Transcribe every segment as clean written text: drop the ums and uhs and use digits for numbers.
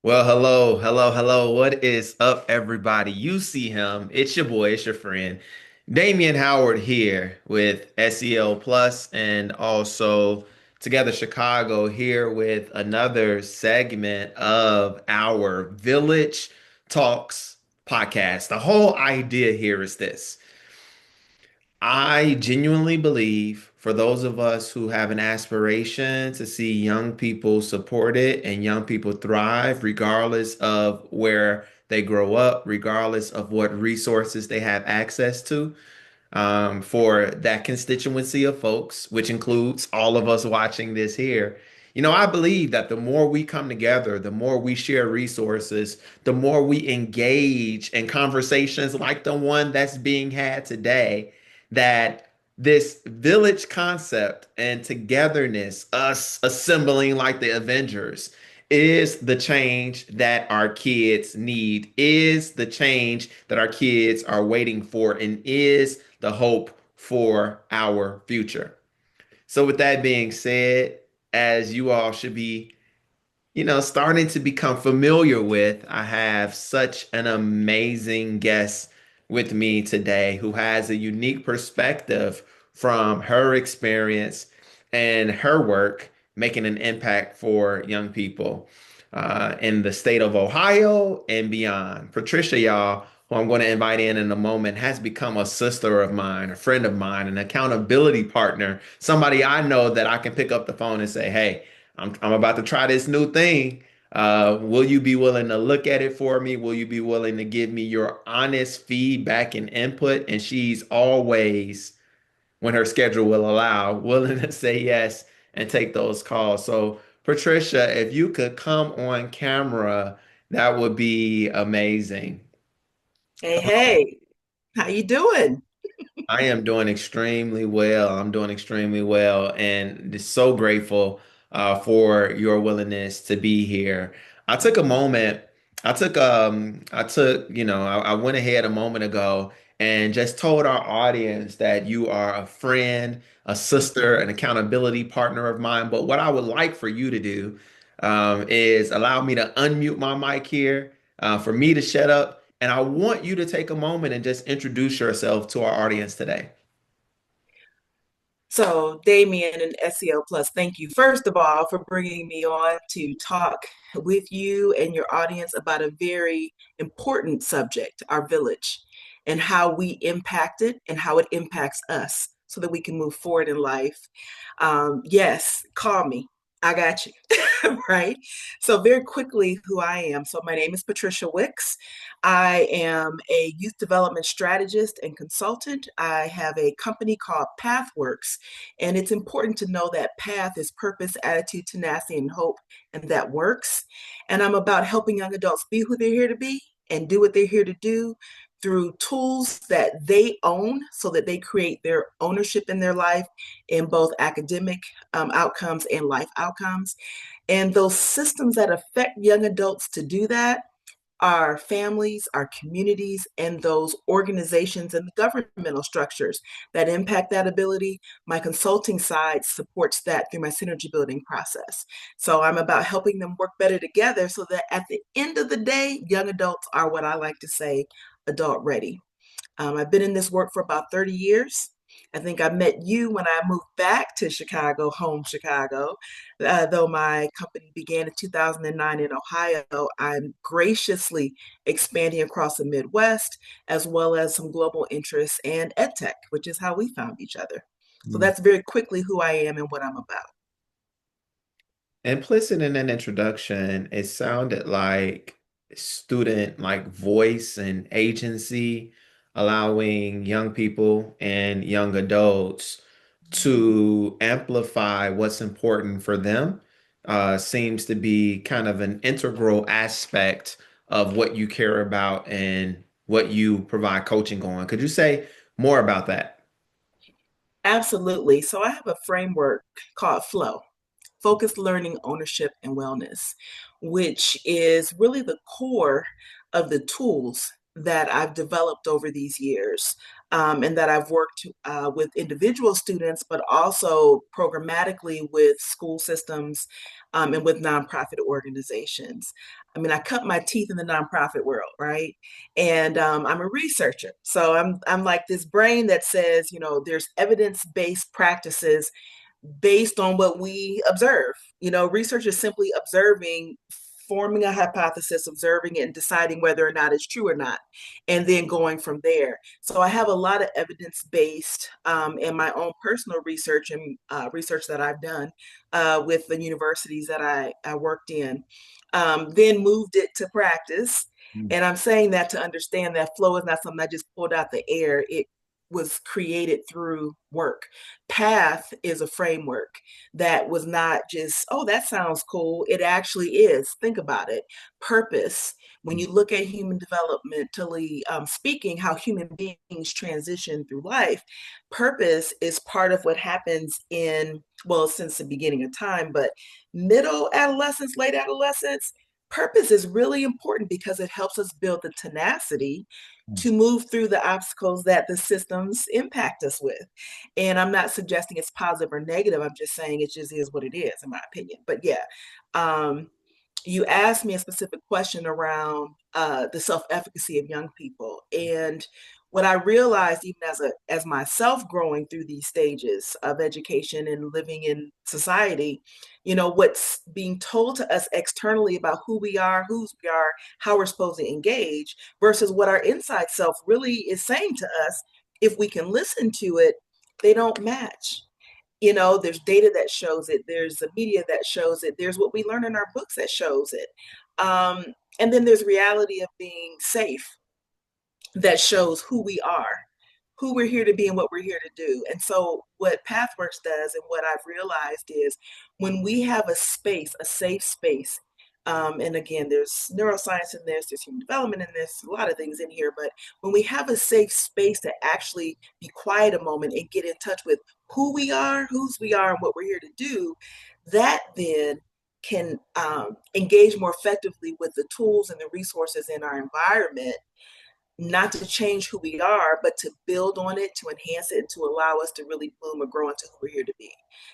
Well, hello, hello, hello. What is up, everybody? You see him. It's your boy, it's your friend, Damien Howard here with SEL Plus and also Together Chicago here with another segment of our Village Talks podcast. The whole idea here is this. I genuinely believe for those of us who have an aspiration to see young people supported and young people thrive, regardless of where they grow up, regardless of what resources they have access to, for that constituency of folks, which includes all of us watching this here. I believe that the more we come together, the more we share resources, the more we engage in conversations like the one that's being had today, that this village concept and togetherness, us assembling like the Avengers, is the change that our kids need, is the change that our kids are waiting for, and is the hope for our future. So, with that being said, as you all should be, starting to become familiar with, I have such an amazing guest with me today who has a unique perspective from her experience and her work making an impact for young people in the state of Ohio and beyond. Patricia, y'all, who I'm going to invite in a moment, has become a sister of mine, a friend of mine, an accountability partner, somebody I know that I can pick up the phone and say, hey, I'm about to try this new thing. Will you be willing to look at it for me? Will you be willing to give me your honest feedback and input? And she's always, when her schedule will allow, willing to say yes and take those calls. So, Patricia, if you could come on camera, that would be amazing. Hey, hey, how you doing? I am doing extremely well. I'm doing extremely well, and just so grateful for your willingness to be here. I took a moment. I went ahead a moment ago and just told our audience that you are a friend, a sister, an accountability partner of mine. But what I would like for you to do is allow me to unmute my mic here, for me to shut up. And I want you to take a moment and just introduce yourself to our audience today. So, Damien and SEL Plus, thank you, first of all, for bringing me on to talk with you and your audience about a very important subject, our village, and how we impact it and how it impacts us so that we can move forward in life. Yes, call me. I got you. Right? So, very quickly, who I am. So, my name is Patricia Wicks. I am a youth development strategist and consultant. I have a company called PATHworks, and it's important to know that PATH is purpose, attitude, tenacity, and hope, and that works. And I'm about helping young adults be who they're here to be and do what they're here to do through tools that they own so that they create their ownership in their life in both academic outcomes and life outcomes. And those systems that affect young adults to do that our families, our communities, and those organizations and the governmental structures that impact that ability. My consulting side supports that through my synergy building process. So I'm about helping them work better together so that at the end of the day, young adults are what I like to say adult ready. I've been in this work for about 30 years. I think I met you when I moved back to Chicago, home Chicago. Though my company began in 2009 in Ohio, I'm graciously expanding across the Midwest, as well as some global interests and EdTech, which is how we found each other. So Mm. that's very quickly who I am and what I'm about. Implicit in that introduction, it sounded like student like voice and agency, allowing young people and young adults to amplify what's important for them, seems to be kind of an integral aspect of what you care about and what you provide coaching on. Could you say more about that? Absolutely. So I have a framework called Flow. Focused learning, ownership, and wellness, which is really the core of the tools that I've developed over these years, and that I've worked with individual students, but also programmatically with school systems, and with nonprofit organizations. I mean, I cut my teeth in the nonprofit world, right? And I'm a researcher, so I'm like this brain that says, there's evidence-based practices based on what we observe. Research is simply observing, forming a hypothesis, observing it, and deciding whether or not it's true or not, and then going from there. So I have a lot of evidence based in my own personal research and research that I've done with the universities that I worked in. Then moved it to practice. And I'm saying that to understand that flow is not something I just pulled out the air. It was created through work. Path is a framework that was not just, oh, that sounds cool. It actually is. Think about it. Purpose. When you look at human developmentally speaking, how human beings transition through life, purpose is part of what happens in, well, since the beginning of time, but middle adolescence, late adolescence. Purpose is really important because it helps us build the tenacity to move through the obstacles that the systems impact us with. And I'm not suggesting it's positive or negative. I'm just saying it just is what it is, in my opinion. But yeah, um, you asked me a specific question around the self-efficacy of young people. And what I realized, even as myself growing through these stages of education and living in society, what's being told to us externally about who we are, whose we are, how we're supposed to engage, versus what our inside self really is saying to us, if we can listen to it, they don't match. There's data that shows it, there's the media that shows it, there's what we learn in our books that shows it. um, and then there's reality of being safe that shows who we are, who we're here to be, and what we're here to do. And so, what PATHworks does, and what I've realized is, when we have a space, a safe space, and again, there's neuroscience in this, there's human development in this, a lot of things in here, but when we have a safe space to actually be quiet a moment and get in touch with who we are, whose we are, and what we're here to do, that then can engage more effectively with the tools and the resources in our environment, not to change who we are, but to build on it, to enhance it, and to allow us to really bloom or grow into who we're here to be.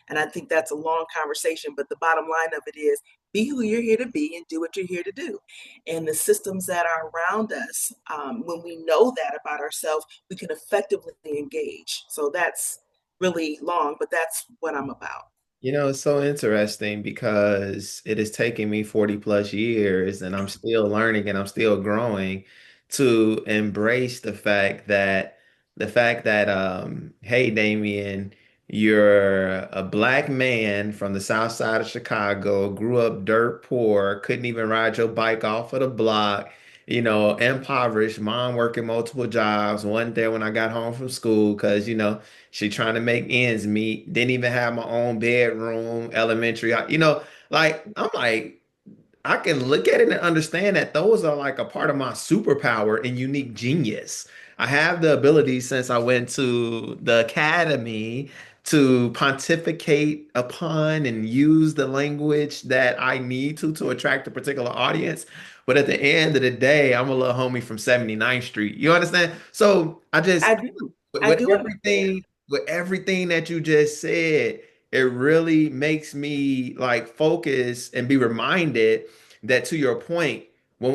And I think that's a long conversation, but the bottom line of it is, be who you're here to be and do what you're here to do. And the systems that are around us, when we know that about ourselves, we can effectively engage. So that's really long, but that's what I'm about. It's so interesting because it has taken me 40 plus years and I'm still learning and I'm still growing to embrace the fact that hey Damien, you're a black man from the south side of Chicago, grew up dirt poor, couldn't even ride your bike off of the block, impoverished, mom working multiple jobs, wasn't there when I got home from school because, she trying to make ends meet. Didn't even have my own bedroom, elementary. Like I'm like, I can look at it and understand that those are like a part of my superpower and unique genius. I have the ability since I went to the academy to pontificate upon and use the language that I need to attract a particular audience. But at the end of the day, I'm a little homie from 79th Street. You understand? So I just I do. with, I with do understand. everything that you just said, it really makes me like focus and be reminded that to your point,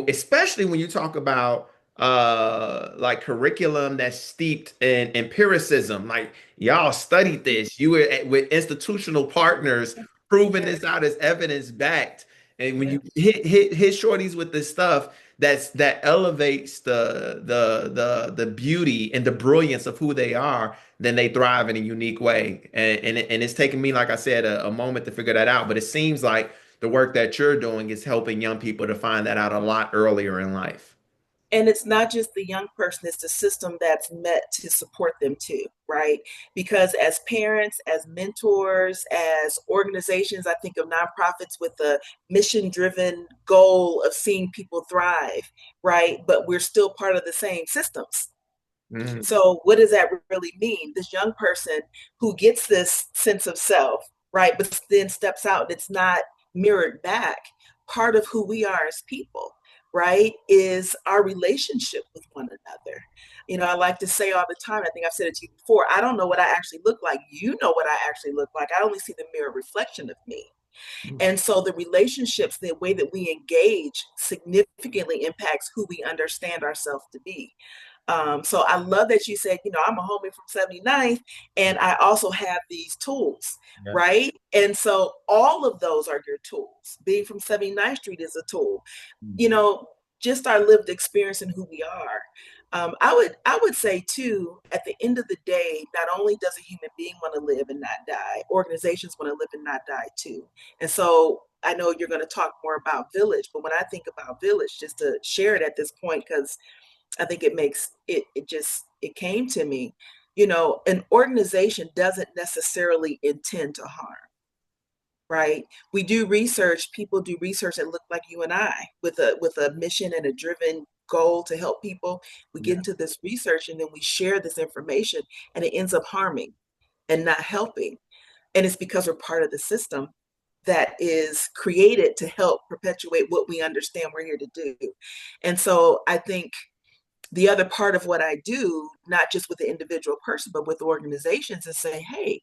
especially when you talk about like curriculum that's steeped in empiricism, like y'all studied this, you were with institutional partners proving Yep. this out as evidence backed. And when you Yep. hit shorties with this stuff, that elevates the beauty and the brilliance of who they are, then they thrive in a unique way. And it's taken me, like I said, a moment to figure that out. But it seems like the work that you're doing is helping young people to find that out a lot earlier in life. And it's not just the young person, it's the system that's met to support them too, right? Because as parents, as mentors, as organizations, I think of nonprofits with a mission driven goal of seeing people thrive, right? But we're still part of the same systems. Mhm. So, what does that really mean? This young person who gets this sense of self, right, but then steps out and it's not mirrored back, part of who we are as people, right, is our relationship with one another. I like to say all the time, I think I've said it to you before, I don't know what I actually look like. You know what I actually look like. I only see the mirror reflection of me. Mm. And so the relationships, the way that we engage significantly impacts who we understand ourselves to be. So I love that you said, I'm a homie from 79th, and I also have these tools, Yeah. right? And so all of those are your tools. Being from 79th Street is a tool. Mm. You know, just our lived experience and who we are. I would say too, at the end of the day, not only does a human being want to live and not die, organizations want to live and not die too. And so I know you're going to talk more about village, but when I think about village, just to share it at this point, because I think it makes it came to me, an organization doesn't necessarily intend to harm, right? We do research, people do research that look like you and I with a mission and a driven goal to help people. We Yeah. get into this research and then we share this information and it ends up harming and not helping. And it's because we're part of the system that is created to help perpetuate what we understand we're here to do. And so I think the other part of what I do, not just with the individual person, but with organizations, is say, hey,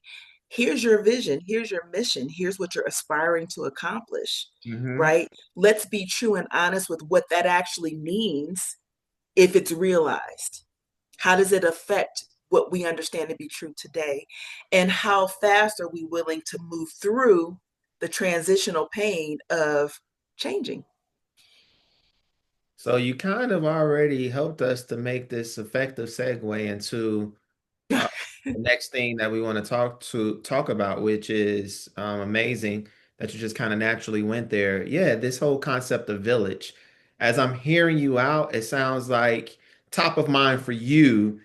here's your vision, here's your mission, here's what you're aspiring to accomplish, Hmm. right? Let's be true and honest with what that actually means if it's realized. How does it affect what we understand to be true today? And how fast are we willing to move through the transitional pain of changing? So you kind of already helped us to make this effective segue into uh, the next thing that we want to talk about, which is amazing that you just kind of naturally went there. Yeah, this whole concept of village. As I'm hearing you out, it sounds like top of mind for you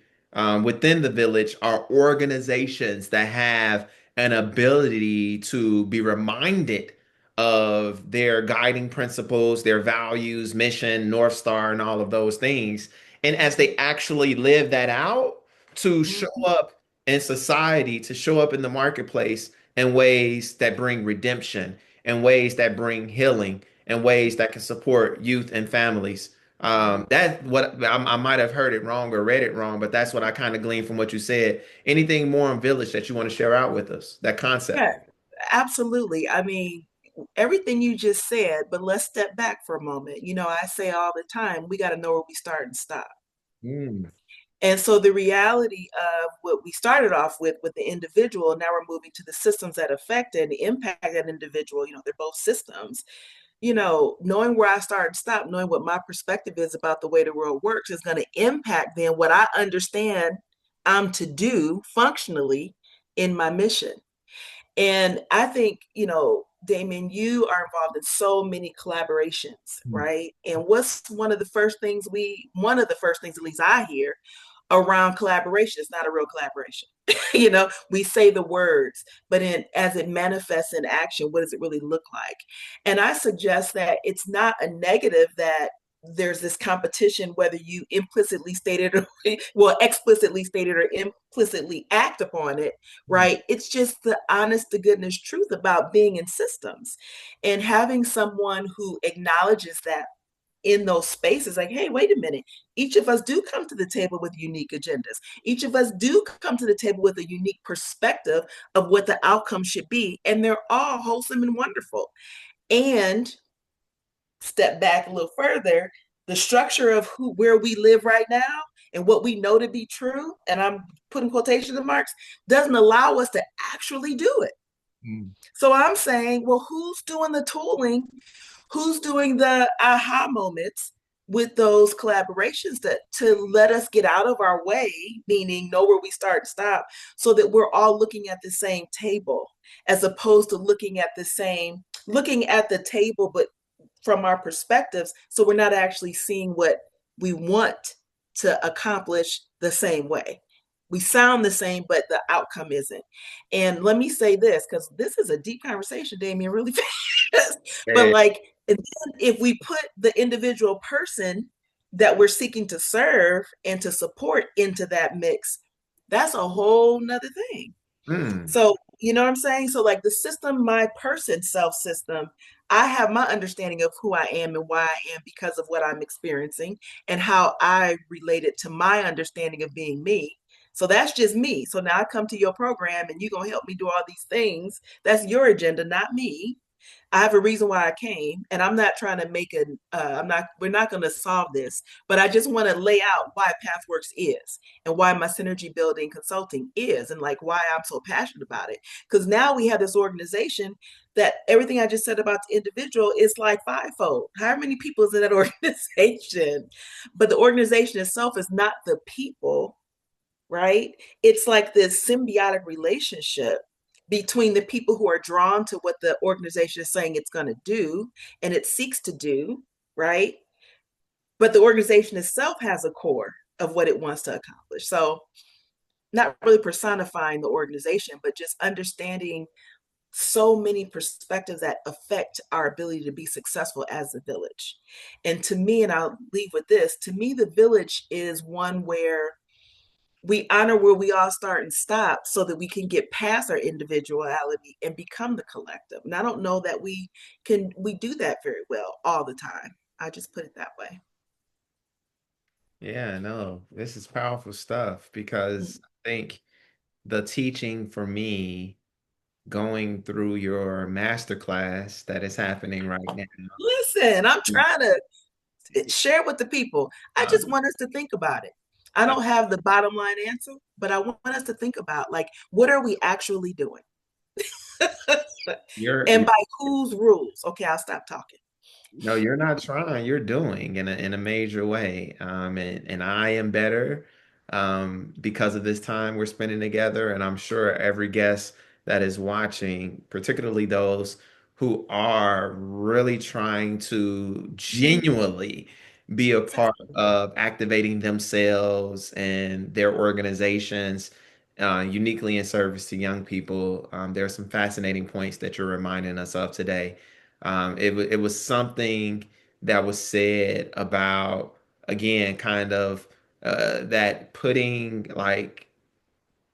within the village are organizations that have an ability to be reminded of their guiding principles, their values, mission, North Star, and all of those things. And as they actually live that out, to show Mhm. up in society, to show up in the marketplace in ways that bring redemption, in ways that bring healing, in ways that can support youth and families. That what I might have heard it wrong or read it wrong, but that's what I kind of gleaned from what you said. Anything more on Village that you want to share out with us? That concept. Yeah, absolutely. I mean, everything you just said, but let's step back for a moment. I say all the time, we got to know where we start and stop. Mm. And so the reality of what we started off with the individual, now we're moving to the systems that affect and impact that individual. They're both systems. Knowing where I start and stop, knowing what my perspective is about the way the world works is going to impact then what I understand I'm to do functionally in my mission. And I think, Damien, you are involved in so many collaborations, right? And what's one of the first things, at least I hear around collaboration, it's not a real collaboration. We say the words, but as it manifests in action, what does it really look like? And I suggest that it's not a negative that there's this competition, whether you implicitly stated or well, explicitly stated or implicitly act upon it, right? It's just the honest to goodness truth about being in systems and having someone who acknowledges that in those spaces, like, hey, wait a minute, each of us do come to the table with unique agendas, each of us do come to the table with a unique perspective of what the outcome should be, and they're all wholesome and wonderful. And step back a little further, the structure of where we live right now and what we know to be true, and I'm putting quotation marks, doesn't allow us to actually do it. Mm. So I'm saying, well, who's doing the tooling? Who's doing the aha moments with those collaborations that to let us get out of our way, meaning know where we start and stop, so that we're all looking at the same table, as opposed to looking at the table, but from our perspectives, so we're not actually seeing what we want to accomplish the same way. We sound the same, but the outcome isn't. And let me say this, because this is a deep conversation, Damien, really fast. But Yeah. like, if we put the individual person that we're seeking to serve and to support into that mix, that's a whole nother thing. Mm. So You know what I'm saying? So, like the system, my person self system, I have my understanding of who I am and why I am because of what I'm experiencing and how I relate it to my understanding of being me. So that's just me. So now I come to your program and you're going to help me do all these things. That's your agenda, not me. I have a reason why I came, and I'm not trying to make an. I'm not. We're not going to solve this, but I just want to lay out why PathWorks is and why my synergy building consulting is, and like why I'm so passionate about it. Because now we have this organization that everything I just said about the individual is like fivefold. How many people is in that organization? But the organization itself is not the people, right? It's like this symbiotic relationship between the people who are drawn to what the organization is saying it's going to do and it seeks to do, right? But the organization itself has a core of what it wants to accomplish. So, not really personifying the organization, but just understanding so many perspectives that affect our ability to be successful as a village. And to me, and I'll leave with this, to me, the village is one where we honor where we all start and stop so that we can get past our individuality and become the collective. And I don't know that we do that very well all the time. I just put it that way. Yeah, no, this is powerful stuff because I think the teaching for me going through your master class that is happening right now. Listen, I'm trying to share with the people. I just want us to think about it. I Uh, don't have the bottom line answer, but I want us to think about like what are we actually doing? you're And by whose rules? Okay, I'll stop talking. No, you're not trying. You're doing in a major way. And I am better because of this time we're spending together. And I'm sure every guest that is watching, particularly those who are really trying to genuinely be a part Exactly. of activating themselves and their organizations uniquely in service to young people. There are some fascinating points that you're reminding us of today. It was something that was said about, again, kind of that putting like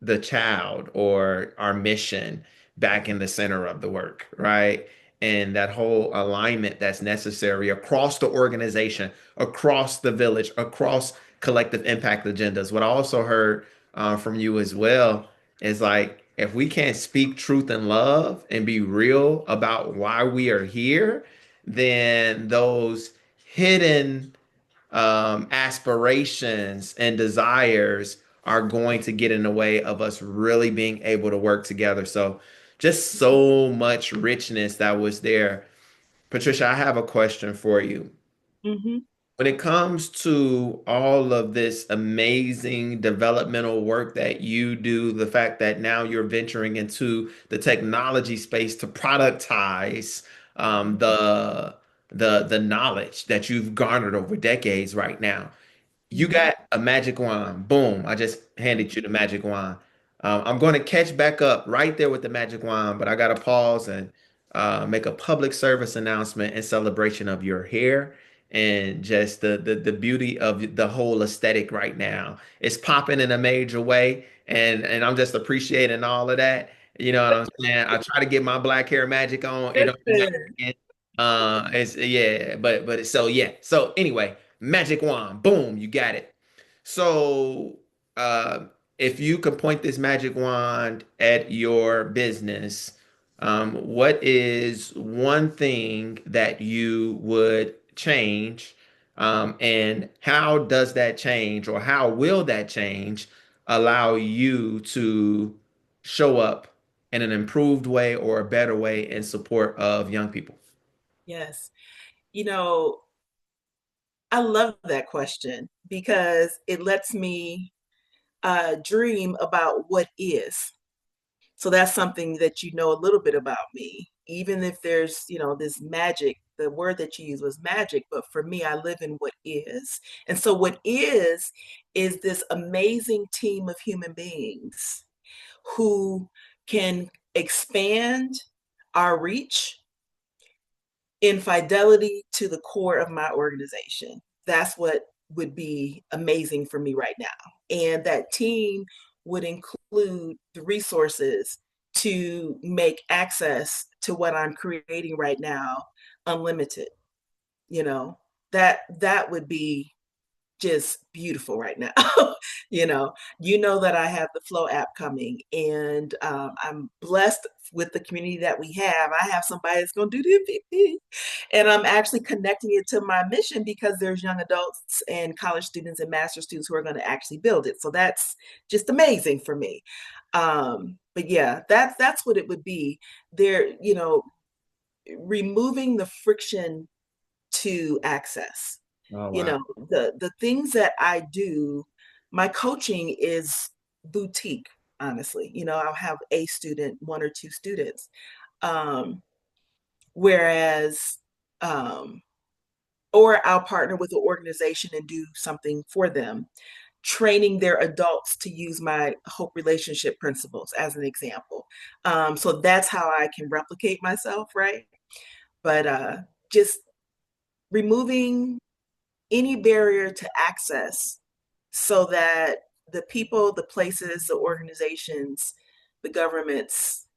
the child or our mission back in the center of the work, right? And that whole alignment that's necessary across the organization, across the village, across collective impact agendas. What I also heard from you as well is like, if we can't speak truth and love and be real about why we are here, then those hidden aspirations and desires are going to get in the way of us really being able to work together. So, just so much richness that was there. Patricia, I have a question for you. Mm-hmm. When it comes to all of this amazing developmental work that you do, the fact that now you're venturing into the technology space to productize the knowledge that you've garnered over decades right now, you Mm-hmm. got a magic wand. Boom. I just handed you the magic wand. I'm going to catch back up right there with the magic wand, but I got to pause and make a public service announcement in celebration of your hair and just the beauty of the whole aesthetic right now. It's popping in a major way, and I'm just appreciating all of that. You know what I'm saying? I try to get my black hair magic on. It don't be Listen. happening. It's yeah, but it's so yeah. So anyway, magic wand, boom, you got it. So, uh, if you could point this magic wand at your business, what is one thing that you would change? And how does that change, or how will that change allow you to show up in an improved way or a better way in support of young people? Yes. You know, I love that question because it lets me dream about what is. So that's something that you know a little bit about me, even if there's, this magic. The word that you used was magic, but for me, I live in what is. And so, what is this amazing team of human beings who can expand our reach in fidelity to the core of my organization. That's what would be amazing for me right now. And that team would include the resources to make access to what I'm creating right now unlimited. You know, that would be just beautiful right now. you you know that I have the Flow app coming, and I'm blessed with the community that we have. I have somebody that's going to do the MVP, and I'm actually connecting it to my mission because there's young adults and college students and master students who are going to actually build it. So that's just amazing for me. But yeah, that's what it would be. There, removing the friction to access. Oh, You wow. know, the things that I do, my coaching is boutique, honestly. I'll have a student, one or two students. Um, whereas um, or I'll partner with an organization and do something for them, training their adults to use my hope relationship principles as an example. So that's how I can replicate myself, right? But just removing any barrier to access so that the people, the places, the organizations, the governments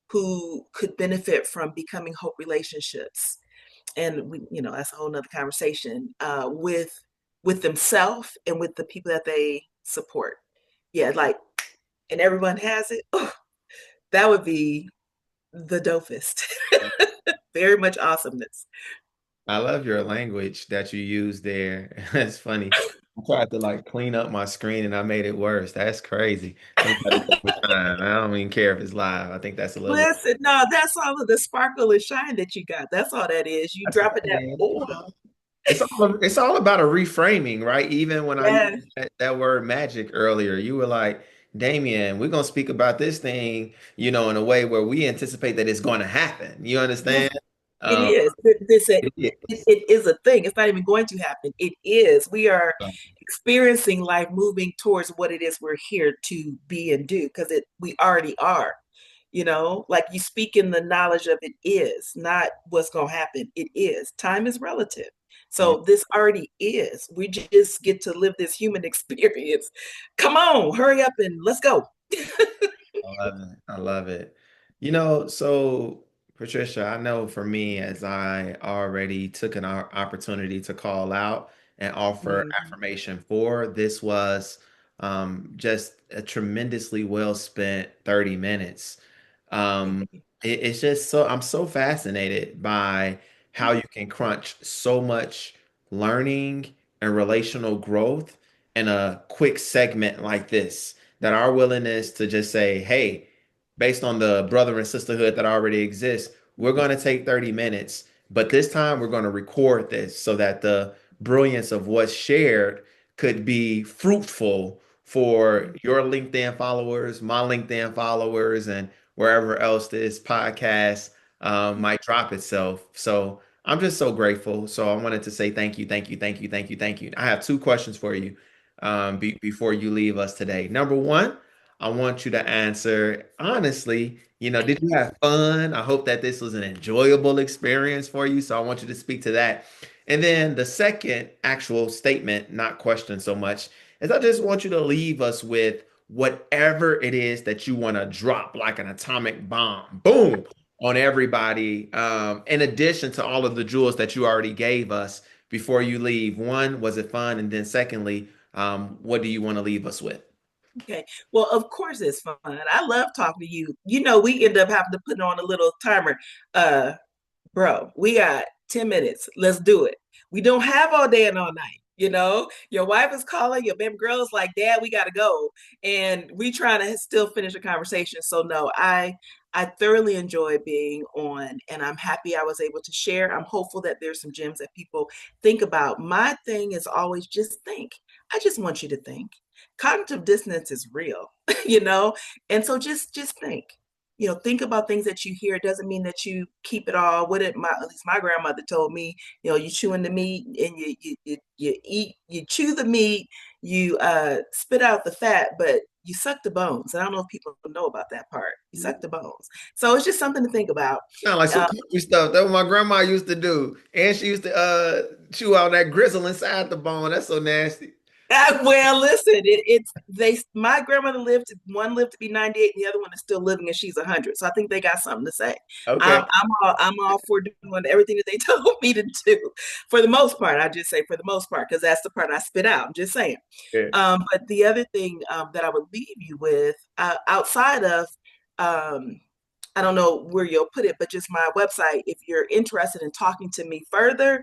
who could benefit from becoming hope relationships, and that's a whole nother conversation, with themselves and with the people that they support. Yeah, like, and everyone has it. Oh, that would be the dopest. Very much awesomeness. I love your language that you use there. It's funny. I tried to like clean up my screen and I made it worse. That's crazy. Let me try this every time. I don't even care if it's live. I think that's a little. Listen, no, that's all of the sparkle and shine that you got. That's all that is. You That's dropping that, okay. oh, It's all about a reframing, right? Even when I used yes, that word magic earlier, you were like, Damien, we're gonna speak about this thing, in a way where we anticipate that it's going to happen. You yes, understand? it Um, is. it is. It is a thing. It's not even going to happen. It is. We are experiencing life moving towards what it is we're here to be and do, because we already are. Like, you speak in the knowledge of it is, not what's going to happen. It is. Time is relative. Yeah. So this already is. We just get to live this human experience. Come on, hurry up and let's go. I love it. I love it. So Patricia, I know for me, as I already took an opportunity to call out and offer Mhm. affirmation for, this was just a tremendously well spent 30 minutes. It's just I'm so fascinated by how you can crunch so much learning and relational growth in a quick segment like this, that our willingness to just say, hey, based on the brother and sisterhood that already exists, we're going to take 30 minutes, but this time we're going to record this so that the brilliance of what's shared could be fruitful for your LinkedIn followers, my LinkedIn followers, and wherever else this podcast might drop itself. So I'm just so grateful. So I wanted to say thank you, thank you, thank you, thank you, thank you. I have two questions for you before you leave us today. Number one, I want you to answer honestly. Did you have fun? I hope that this was an enjoyable experience for you. So I want you to speak to that. And then the second actual statement, not question so much, is I just want you to leave us with whatever it is that you want to drop like an atomic bomb, boom, on everybody. In addition to all of the jewels that you already gave us before you leave. One, was it fun? And then secondly, what do you want to leave us with? Okay. Well, of course it's fun. I love talking to you. We end up having to put on a little timer. Uh, Bro, we got 10 minutes. Let's do it. We don't have all day and all night. Your wife is calling, your baby girl is like, Dad, we got to go. And we trying to still finish a conversation. So no, I thoroughly enjoy being on, and I'm happy I was able to share. I'm hopeful that there's some gems that people think about. My thing is always just think. I just want you to think. Cognitive dissonance is real, you know? And so just think. Think about things that you hear. It doesn't mean that you keep it all. At least my grandmother told me, you chewing the meat, and you chew the meat, you spit out the fat, but you suck the bones. And I don't know if people know about that part. You suck the bones. So it's just something to think about. Sound like some Uh, country stuff. That's what my grandma used to do. And she used to chew out that gristle inside the bone. That's so nasty. Well, listen, it's they. My grandmother lived. One lived to be 98, and the other one is still living, and she's 100. So I think they got something to say. Okay. I'm all for doing everything that they told me to do. For the most part, I just say for the most part because that's the part I spit out. I'm just saying. Yeah. But the other thing that I would leave you with, outside of, um, I don't know where you'll put it, but just my website. If you're interested in talking to me further,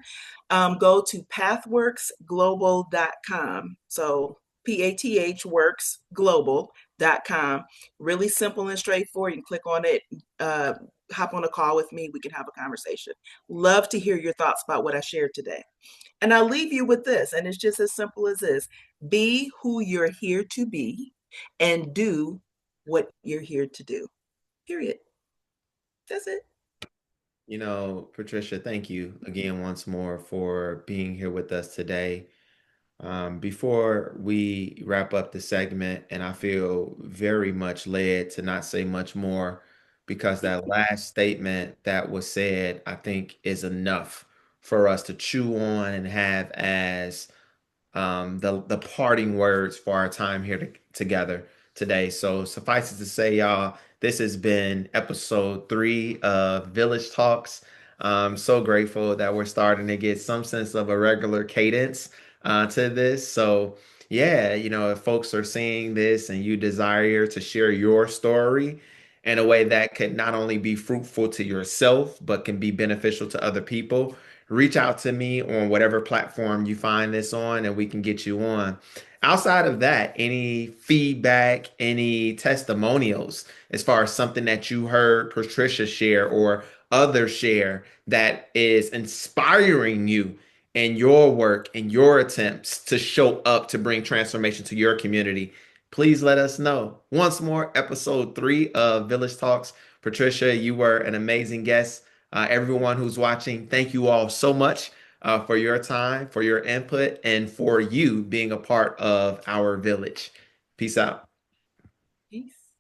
go to pathworksglobal.com. So pathworksglobal.com. Really simple and straightforward. You can click on it, uh, hop on a call with me. We can have a conversation. Love to hear your thoughts about what I shared today. And I'll leave you with this, and it's just as simple as this: be who you're here to be and do what you're here to do. Period. That's it. Patricia, thank you again once more for being here with us today. Before we wrap up the segment, and I feel very much led to not say much more because that last statement that was said, I think, is enough for us to chew on and have as the parting words for our time here together today. So suffice it to say, y'all, this has been episode 3 of Village Talks. I'm so grateful that we're starting to get some sense of a regular cadence to this. So yeah, if folks are seeing this and you desire to share your story in a way that could not only be fruitful to yourself, but can be beneficial to other people, reach out to me on whatever platform you find this on and we can get you on. Outside of that, any feedback, any testimonials as far as something that you heard Patricia share or others share that is inspiring you in your work and your attempts to show up to bring transformation to your community, please let us know. Once more, episode 3 of Village Talks. Patricia, you were an amazing guest. Everyone who's watching, thank you all so much for your time, for your input, and for you being a part of our village. Peace out. Peace.